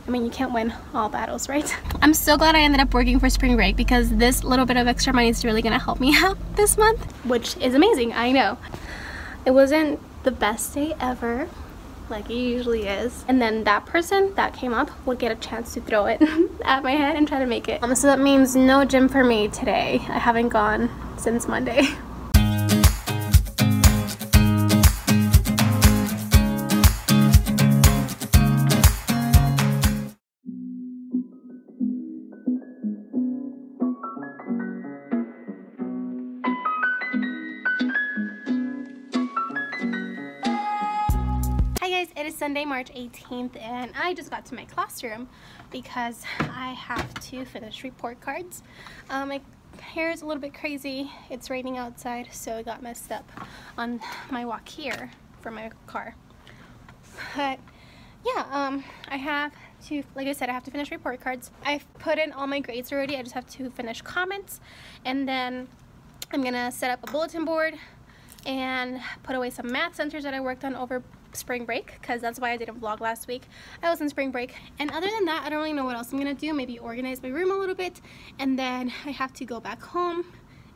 I mean, you can't win all battles, right? I'm so glad I ended up working for spring break because this little bit of extra money is really gonna help me out this month, which is amazing, I know. It wasn't the best day ever, like it usually is. And then that person that came up would get a chance to throw it at my head and try to make it. So that means no gym for me today. I haven't gone since Monday. It is Sunday, March 18th, and I just got to my classroom because I have to finish report cards. My hair is a little bit crazy. It's raining outside, so it got messed up on my walk here from my car. But yeah, I have to, like I said, I have to finish report cards. I've put in all my grades already. I just have to finish comments, and then I'm gonna set up a bulletin board and put away some math centers that I worked on over spring break, because that's why I didn't vlog last week. I was in spring break, and other than that, I don't really know what else I'm gonna do. Maybe organize my room a little bit, and then I have to go back home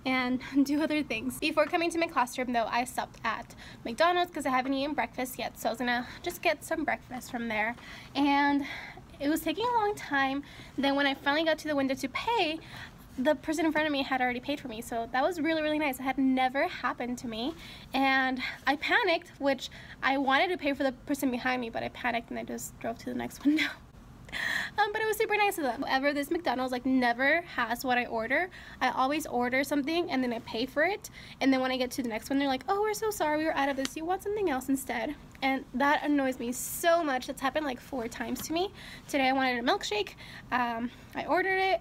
and do other things. Before coming to my classroom though, I stopped at McDonald's because I haven't eaten breakfast yet, so I was gonna just get some breakfast from there, and it was taking a long time. Then when I finally got to the window to pay, the person in front of me had already paid for me, so that was really, really nice. It had never happened to me, and I panicked, which I wanted to pay for the person behind me, but I panicked and I just drove to the next window. But it was super nice of them. However, this McDonald's like never has what I order. I always order something and then I pay for it, and then when I get to the next one, they're like, oh, we're so sorry, we were out of this, you want something else instead? And that annoys me so much. That's happened like 4 times to me. Today I wanted a milkshake. I ordered it.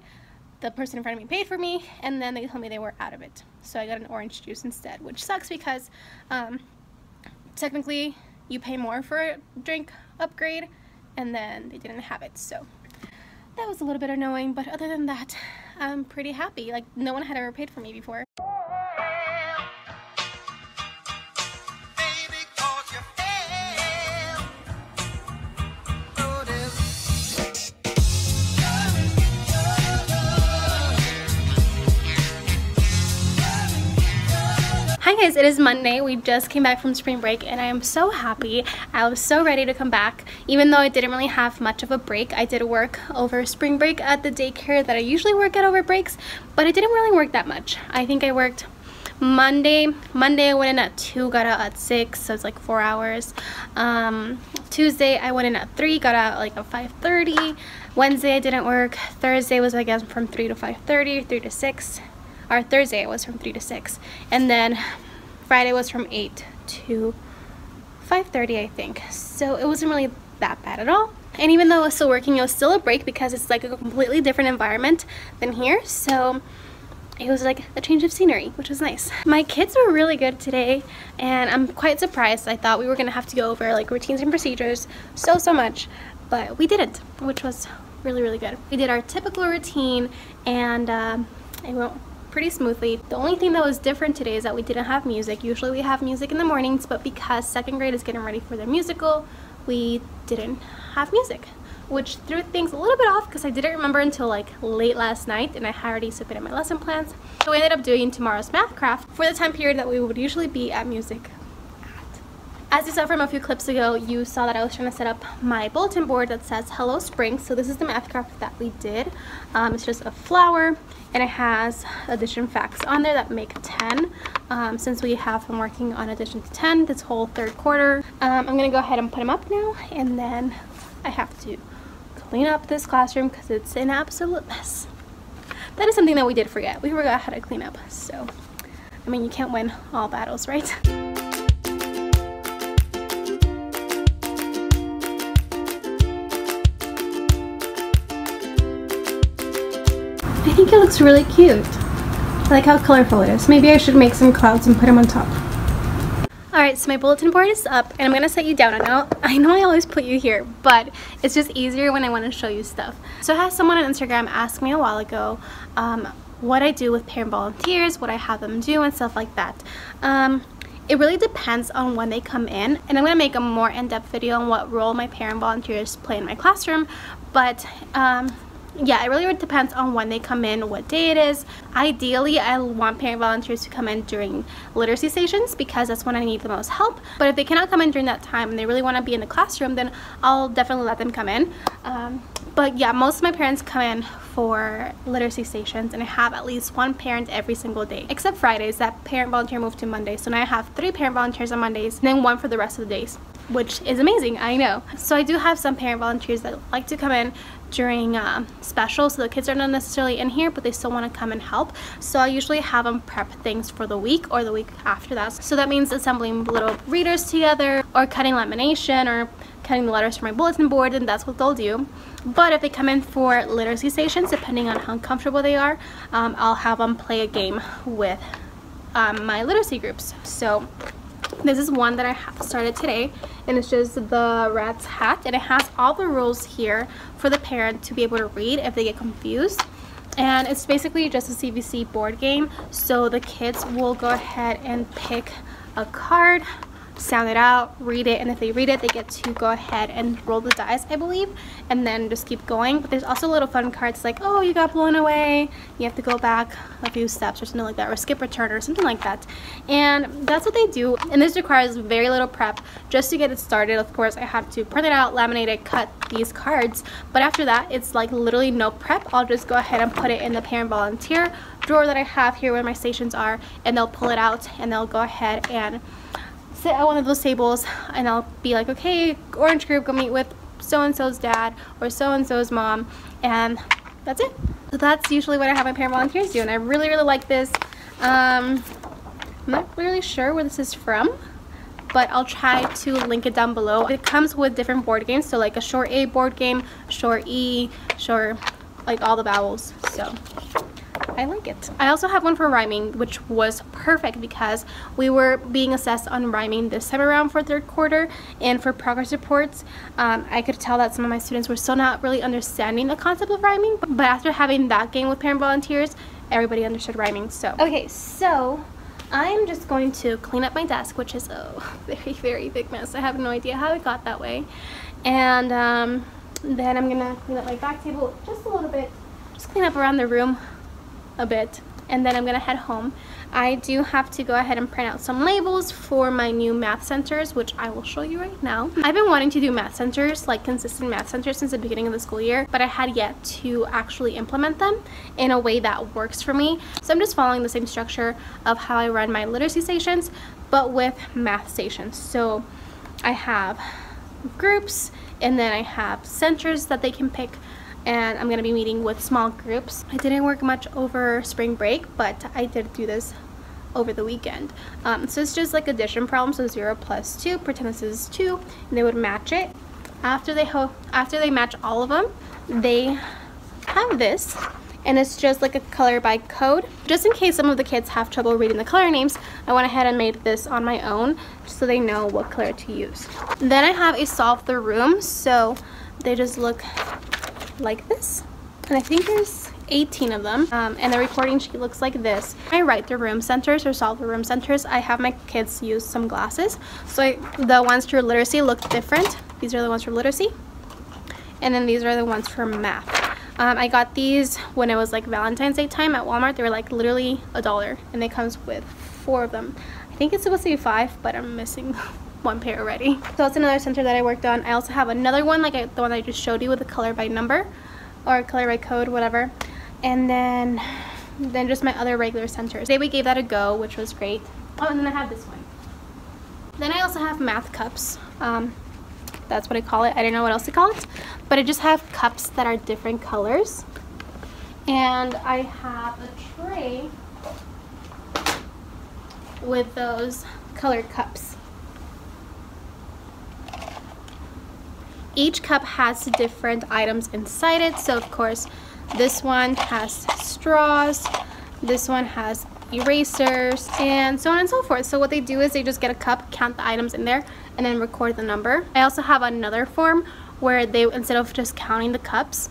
The person in front of me paid for me, and then they told me they were out of it. So I got an orange juice instead, which sucks because technically you pay more for a drink upgrade, and then they didn't have it. So that was a little bit annoying, but other than that, I'm pretty happy. Like, no one had ever paid for me before. Hi guys, it is Monday. We just came back from spring break and I am so happy. I was so ready to come back. Even though I didn't really have much of a break, I did work over spring break at the daycare that I usually work at over breaks, but I didn't really work that much. I think I worked Monday I went in at 2, got out at 6, so it's like 4 hours. Tuesday I went in at 3, got out like at 5:30. Wednesday I didn't work. Thursday was, I guess, from 3 to 5:30, 3 to 6. Or Thursday it was from 3 to 6, and then Friday was from 8 to 5:30, I think. So it wasn't really that bad at all. And even though I was still working, it was still a break because it's like a completely different environment than here. So it was like a change of scenery, which was nice. My kids were really good today, and I'm quite surprised. I thought we were gonna have to go over like routines and procedures so much, but we didn't, which was really, really good. We did our typical routine, and it went pretty smoothly. The only thing that was different today is that we didn't have music. Usually we have music in the mornings, but because second grade is getting ready for their musical, we didn't have music, which threw things a little bit off because I didn't remember until like late last night, and I had already submitted my lesson plans. So we ended up doing tomorrow's math craft for the time period that we would usually be at music. As you saw from a few clips ago, you saw that I was trying to set up my bulletin board that says Hello Spring. So this is the math craft that we did. It's just a flower, and it has addition facts on there that make 10. Since we have been working on addition to 10 this whole third quarter, I'm gonna go ahead and put them up now, and then I have to clean up this classroom because it's an absolute mess. That is something that we did forget. We forgot how to clean up. So, I mean, you can't win all battles, right? I think it looks really cute. I like how colorful it is. Maybe I should make some clouds and put them on top. Alright, so my bulletin board is up, and I'm going to set you down. I know I always put you here, but it's just easier when I want to show you stuff. So I had someone on Instagram ask me a while ago what I do with parent volunteers, what I have them do, and stuff like that. It really depends on when they come in, and I'm going to make a more in-depth video on what role my parent volunteers play in my classroom, but yeah, it really depends on when they come in, what day it is. Ideally, I want parent volunteers to come in during literacy stations because that's when I need the most help. But if they cannot come in during that time and they really want to be in the classroom, then I'll definitely let them come in. But yeah, most of my parents come in for literacy stations, and I have at least one parent every single day, except Fridays. That parent volunteer moved to Monday, so now I have 3 parent volunteers on Mondays and then 1 for the rest of the days, which is amazing, I know. So I do have some parent volunteers that like to come in during specials, so the kids are not necessarily in here, but they still want to come and help. So I usually have them prep things for the week or the week after that. So that means assembling little readers together, or cutting lamination, or cutting the letters for my bulletin board, and that's what they'll do. But if they come in for literacy stations, depending on how comfortable they are, I'll have them play a game with my literacy groups. So this is one that I started today, and it's just the rat's hat, and it has all the rules here for the parent to be able to read if they get confused. And it's basically just a CVC board game, so the kids will go ahead and pick a card, sound it out, read it, and if they read it, they get to go ahead and roll the dice, I believe, and then just keep going. But there's also little fun cards like, oh, you got blown away, you have to go back a few steps or something like that, or skip return or something like that. And that's what they do, and this requires very little prep just to get it started. Of course, I have to print it out, laminate it, cut these cards, but after that, it's like literally no prep. I'll just go ahead and put it in the parent volunteer drawer that I have here where my stations are, and they'll pull it out, and they'll go ahead and sit at one of those tables, and I'll be like, okay, orange group, go meet with so-and-so's dad or so-and-so's mom, and that's it. So that's usually what I have my parent volunteers do, and I really, really like this. I'm not really sure where this is from, but I'll try to link it down below. It comes with different board games, so like a short A board game, short E, short, like all the vowels, so I like it. I also have one for rhyming, which was perfect because we were being assessed on rhyming this time around for 3rd quarter, and for progress reports, I could tell that some of my students were still not really understanding the concept of rhyming, but after having that game with parent volunteers, everybody understood rhyming. So okay, so I'm just going to clean up my desk, which is a very, very big mess. I have no idea how it got that way. And then I'm gonna clean up my back table just a little bit, just clean up around the room a bit, and then I'm gonna head home. I do have to go ahead and print out some labels for my new math centers, which I will show you right now. I've been wanting to do math centers, like consistent math centers, since the beginning of the school year, but I had yet to actually implement them in a way that works for me. So I'm just following the same structure of how I run my literacy stations, but with math stations. So I have groups, and then I have centers that they can pick, and I'm going to be meeting with small groups. I didn't work much over spring break, but I did do this over the weekend. So it's just like addition problems, so 0 plus 2, pretend this is 2, and they would match it. After they match all of them, they have this, and it's just like a color by code. Just in case some of the kids have trouble reading the color names, I went ahead and made this on my own, just so they know what color to use. Then I have a solve the room, so they just look like this, and I think there's 18 of them, and the recording sheet looks like this. I write the room centers or solve the room centers. I have my kids use some glasses, so the ones for literacy look different. These are the ones for literacy, and then these are the ones for math. I got these when it was like Valentine's Day time at Walmart. They were like literally $1, and it comes with 4 of them. I think it's supposed to be 5, but I'm missing 1 pair already. So that's another center that I worked on. I also have another one, like the one I just showed you, with the color by number or color by code, whatever. And then just my other regular centers. Today we gave that a go, which was great. Oh, and then I have this one. Then I also have math cups. That's what I call it. I don't know what else to call it, but I just have cups that are different colors. And I have a tray with those colored cups. Each cup has different items inside it. So of course, this one has straws, this one has erasers, and so on and so forth. So what they do is they just get a cup, count the items in there, and then record the number. I also have another form where they, instead of just counting the cups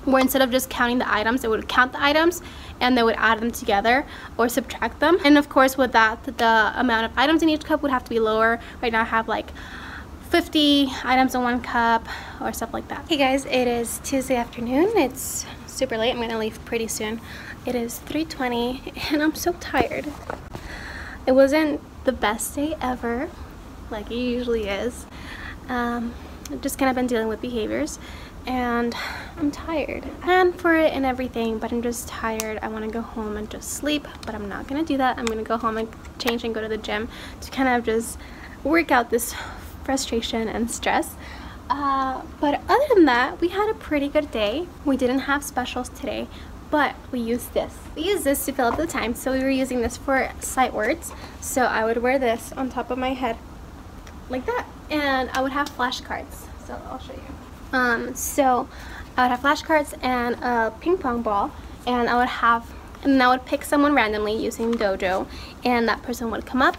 where instead of just counting the items, they would count the items and they would add them together or subtract them. And of course with that, the amount of items in each cup would have to be lower. Right now I have like 50 items in one cup or stuff like that. Hey guys, it is Tuesday afternoon. It's super late. I'm gonna leave pretty soon. It is 3:20 and I'm so tired. It wasn't the best day ever, like it usually is. I've just kind of been dealing with behaviors and I'm tired. I planned for it and everything, but I'm just tired. I want to go home and just sleep, but I'm not gonna do that. I'm gonna go home and change and go to the gym to kind of just work out this frustration and stress. But other than that, we had a pretty good day. We didn't have specials today, but we used this. We used this to fill up the time, so we were using this for sight words. So I would wear this on top of my head like that, and I would have flashcards. So I'll show you. So I would have flashcards and a ping pong ball, and I would pick someone randomly using Dojo, and that person would come up,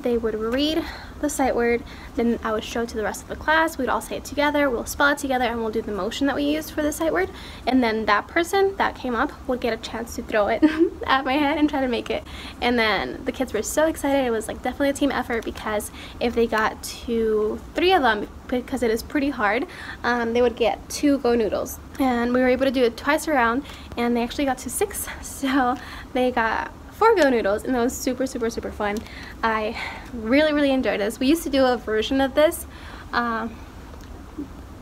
they would read the sight word, then I would show it to the rest of the class, we'd all say it together, we'll spell it together, and we'll do the motion that we used for the sight word, and then that person that came up would get a chance to throw it at my head and try to make it. And then the kids were so excited. It was like definitely a team effort, because if they got to 3 of them, because it is pretty hard, they would get 2 Go Noodles, and we were able to do it twice around, and they actually got to 6, so they got 4 Go Noodles, and that was super fun. I really enjoyed this. We used to do a version of this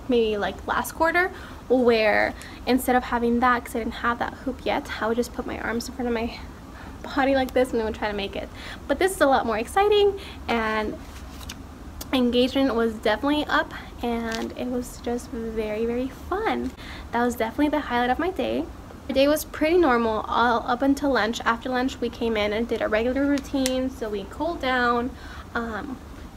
maybe like last quarter, where instead of having that, because I didn't have that hoop yet, I would just put my arms in front of my body like this and then would try to make it. But this is a lot more exciting, and engagement was definitely up, and it was just very fun. That was definitely the highlight of my day. The day was pretty normal all up until lunch. After lunch we came in and did our regular routine, so we cooled down,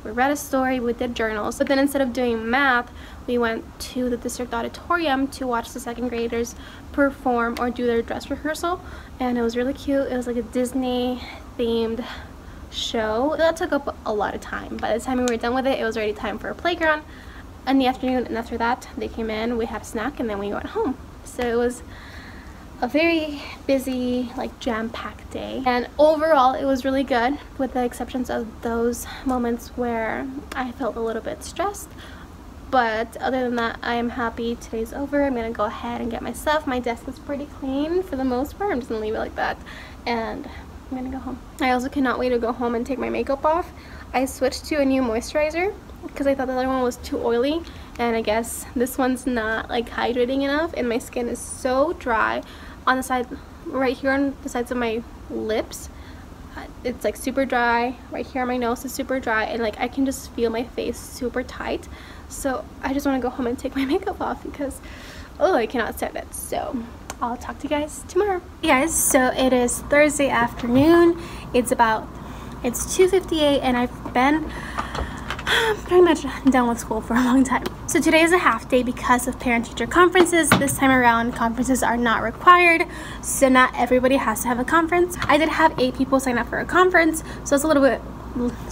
we read a story, we did journals, but then instead of doing math, we went to the district auditorium to watch the 2nd graders perform or do their dress rehearsal, and it was really cute. It was like a Disney themed show. That took up a lot of time. By the time we were done with it, it was already time for a playground in the afternoon, and after that they came in, we had a snack, and then we went home. So it was a very busy, like jam-packed day, and overall it was really good, with the exceptions of those moments where I felt a little bit stressed. But other than that, I am happy today's over. I'm gonna go ahead and get my stuff. My desk is pretty clean for the most part. I'm just gonna leave it like that, and I'm gonna go home. I also cannot wait to go home and take my makeup off. I switched to a new moisturizer because I thought the other one was too oily, and I guess this one's not like hydrating enough, and my skin is so dry on the side right here on the sides of my lips. It's like super dry. Right here on my nose is super dry, and like I can just feel my face super tight. So I just want to go home and take my makeup off because I cannot stand it. So I'll talk to you guys tomorrow. Hey guys, so it is Thursday afternoon. It's 2:58, and I've been pretty much done with school for a long time. So today is a half day because of parent-teacher conferences. This time around, conferences are not required, so not everybody has to have a conference. I did have 8 people sign up for a conference, so it's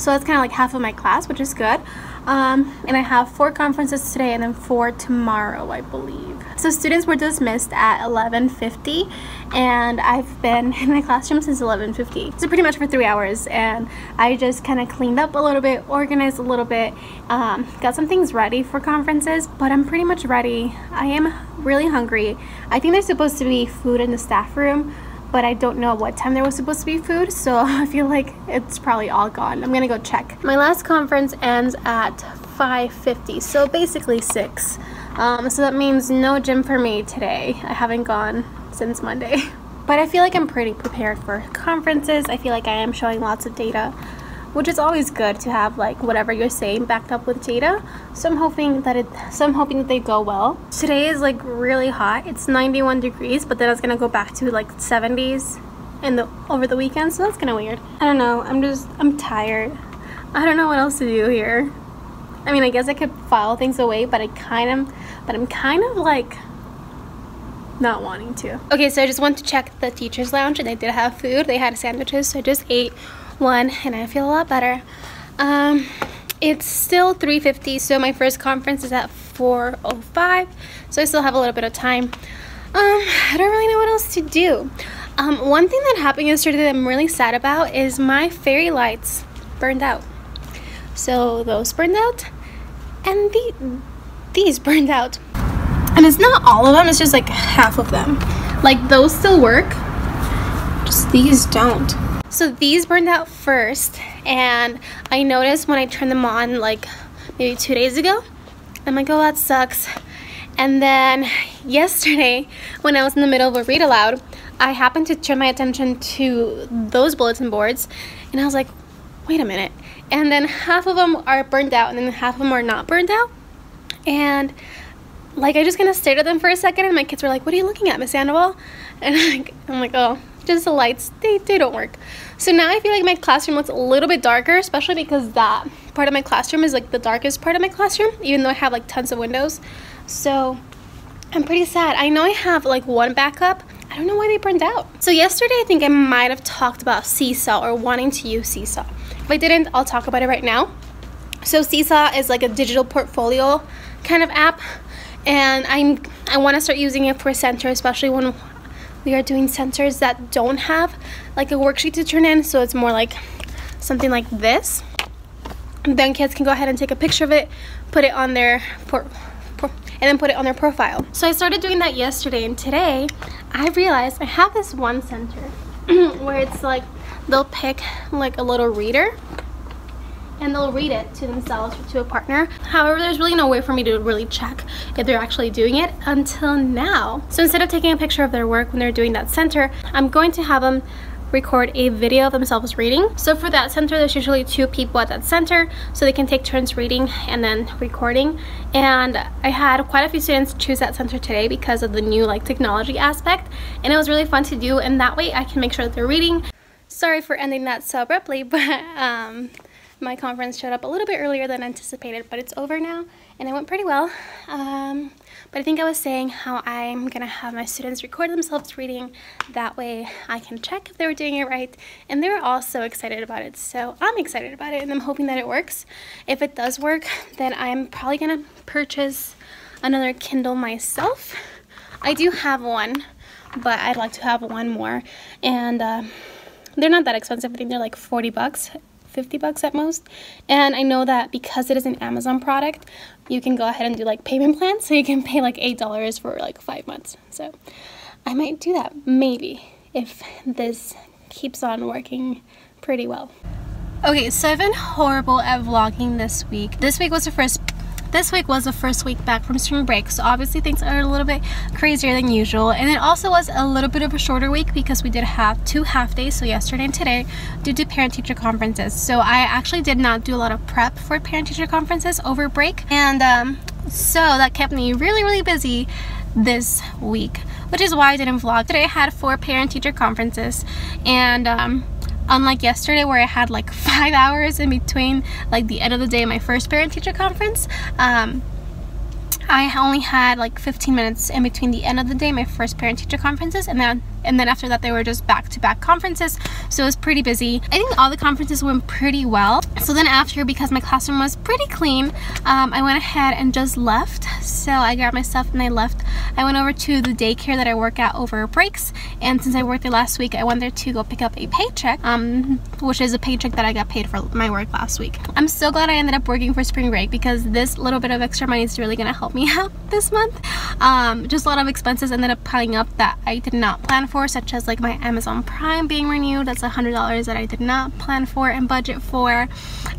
that's kind of like half of my class, which is good. And I have 4 conferences today and then 4 tomorrow, I believe. So students were dismissed at 11:50, and I've been in my classroom since 11:50. So pretty much for 3 hours, and I just kind of cleaned up a little bit, organized a little bit, got some things ready for conferences, but I'm pretty much ready. I am really hungry. I think there's supposed to be food in the staff room, but I don't know what time there was supposed to be food, so I feel like it's probably all gone. I'm gonna go check. My last conference ends at 5:50, so basically 6. So that means no gym for me today. I haven't gone since Monday. But I feel like I'm pretty prepared for conferences. I feel like I am showing lots of data, which is always good to have like whatever you're saying backed up with data. So I'm hoping that they go well. Today is like really hot. It's 91 degrees, but then it's gonna go back to like 70s over the weekend, so that's kind of weird. I don't know. I'm tired. I don't know what else to do here. I mean, I guess I could file things away, but I'm kind of like not wanting to. Okay, so I just went to check the teacher's lounge, and they did have food. They had sandwiches, so I just ate one, and I feel a lot better. It's still 3:50, so my first conference is at 4:05, so I still have a little bit of time. I don't really know what else to do. One thing that happened yesterday that I'm really sad about is my fairy lights burned out. So those burned out, and these burned out. And it's not all of them, it's just like half of them. Like those still work, just these don't. So these burned out first, and I noticed when I turned them on like maybe 2 days ago. I'm like, oh, that sucks. And then yesterday, when I was in the middle of a read aloud, I happened to turn my attention to those bulletin boards, and I was like, wait a minute. And then half of them are burned out, and then half of them are not burned out. And like, I just kind of stared at them for a second, and my kids were like, what are you looking at, Miss Sandoval? And I'm like, oh, just the lights, they don't work. So now I feel like my classroom looks a little bit darker, especially because that part of my classroom is like the darkest part of my classroom, even though I have like tons of windows. So I'm pretty sad. I know I have like one backup. I don't know why they burned out. So yesterday I think I might have talked about Seesaw, or wanting to use Seesaw. If I didn't, I'll talk about it right now. So Seesaw is like a digital portfolio kind of app, and I want to start using it for center, especially when we are doing centers that don't have like a worksheet to turn in. So it's more like something like this. And then kids can go ahead and take a picture of it, put it on their and then put it on their profile. So I started doing that yesterday, and today I realized I have this one center where it's like they'll pick like a little reader and they'll read it to themselves or to a partner. However, there's really no way for me to really check if they're actually doing it until now. So instead of taking a picture of their work when they're doing that center, I'm going to have them record a video of themselves reading. So for that center, there's usually 2 people at that center, so they can take turns reading and then recording. And I had quite a few students choose that center today because of the new like technology aspect, and it was really fun to do, and that way I can make sure that they're reading. Sorry for ending that so abruptly, but my conference showed up a little bit earlier than anticipated, but it's over now and it went pretty well. But I think I was saying how I'm gonna have my students record themselves reading. That way I can check if they were doing it right, and they were all so excited about it. So I'm excited about it, and I'm hoping that it works. If it does work, then I'm probably gonna purchase another Kindle myself. I do have one, but I'd like to have one more, and they're not that expensive. I think they're like 40 bucks. 50 bucks at most. And I know that because it is an Amazon product, you can go ahead and do like payment plans, so you can pay like $8 for like 5 months. So I might do that, maybe, if this keeps on working pretty well. Okay, so I've been horrible at vlogging this week. This week was the first week back from spring break, so obviously things are a little bit crazier than usual. And it also was a little bit of a shorter week because we did have 2 half days, so yesterday and today, due to parent-teacher conferences. So I actually did not do a lot of prep for parent-teacher conferences over break, and so that kept me really busy this week, which is why I didn't vlog. Today I had 4 parent-teacher conferences, and unlike yesterday where I had like 5 hours in between like the end of the day and my first parent-teacher conference, I only had like 15 minutes in between the end of the day, my first parent-teacher conferences, and then after that they were just back-to-back conferences, so it was pretty busy. I think all the conferences went pretty well. So then after, because my classroom was pretty clean, I went ahead and just left. So I grabbed my stuff and I left. I went over to the daycare that I work at over breaks, and since I worked there last week, I went there to go pick up a paycheck, which is a paycheck that I got paid for my work last week. I'm so glad I ended up working for spring break, because this little bit of extra money is really gonna help me out this month. Just a lot of expenses ended up piling up that I did not plan for, such as like my Amazon Prime being renewed. That's $100 that I did not plan for and budget for.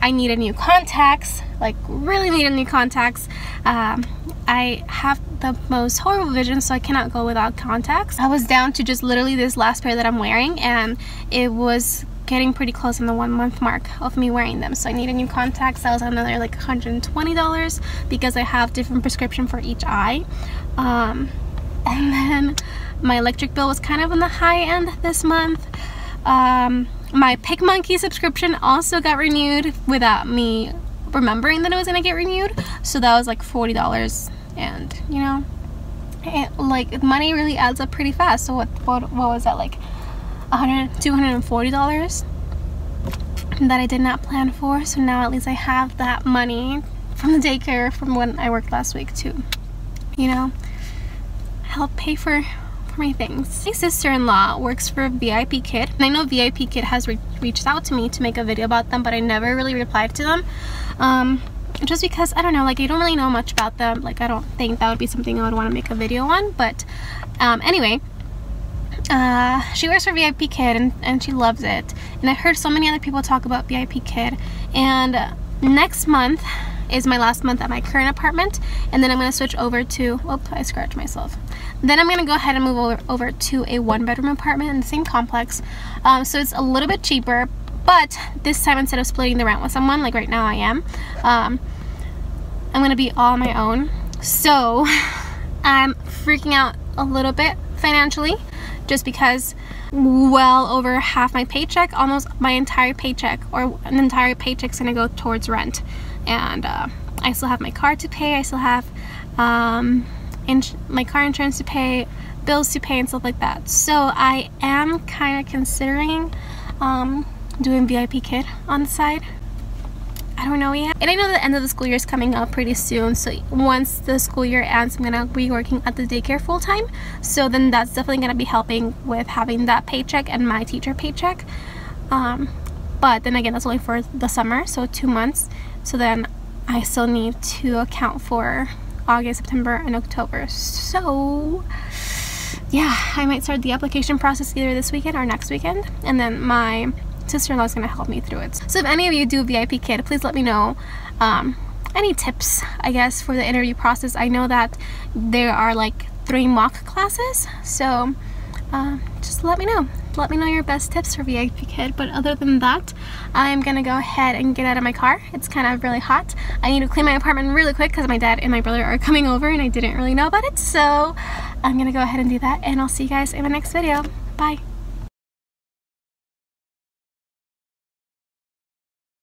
I needed new contacts, like really needed new contacts. I have the most horrible vision, so I cannot go without contacts. I was down to just literally this last pair that I'm wearing, and it was getting pretty close on the 1 month mark of me wearing them, so I needed new contacts. That was another like $120 because I have different prescription for each eye. And then my electric bill was kind of on the high end this month. My PicMonkey subscription also got renewed without me remembering that it was gonna get renewed, so that was like $40, and you know, like money really adds up pretty fast. So what was that, like $240 that I did not plan for? So now at least I have that money from the daycare from when I worked last week to, you know, help pay for my things. My sister-in-law works for VIP Kid, and I know VIP Kid has reached out to me to make a video about them, but I never really replied to them. Just because, I don't know, like, I don't really know much about them. Like, I don't think that would be something I would want to make a video on. But anyway, she works for VIP Kid, and she loves it. And I've heard so many other people talk about VIP Kid. And next month is my last month at my current apartment, and then I'm going to switch over to, oh, I scratched myself. Then I'm going to go ahead and move over to a 1-bedroom apartment in the same complex. So it's a little bit cheaper, but this time instead of splitting the rent with someone, like right now I am, I'm going to be all on my own. So I'm freaking out a little bit financially, just because well over half my paycheck, almost my entire paycheck, or an entire paycheck's going to go towards rent. And I still have my car to pay, I still have my car insurance to pay, bills to pay, and stuff like that. So I am kind of considering doing VIP Kid on the side. I don't know yet. And I know the end of the school year is coming up pretty soon, so once the school year ends, I'm gonna be working at the daycare full time. So then that's definitely gonna be helping with having that paycheck and my teacher paycheck. But then again, that's only for the summer, so 2 months. So then I still need to account for August, September, and October. So yeah, I might start the application process either this weekend or next weekend, and then my sister-in-law is going to help me through it. So if any of you do VIP Kid, please let me know any tips, I guess, for the interview process. I know that there are like 3 mock classes, so just let me know. Let me know your best tips for VIP Kid. But other than that, I'm gonna go ahead and get out of my car. It's kind of really hot. I need to clean my apartment really quick because my dad and my brother are coming over and I didn't really know about it. So I'm gonna go ahead and do that, and I'll see you guys in my next video. Bye.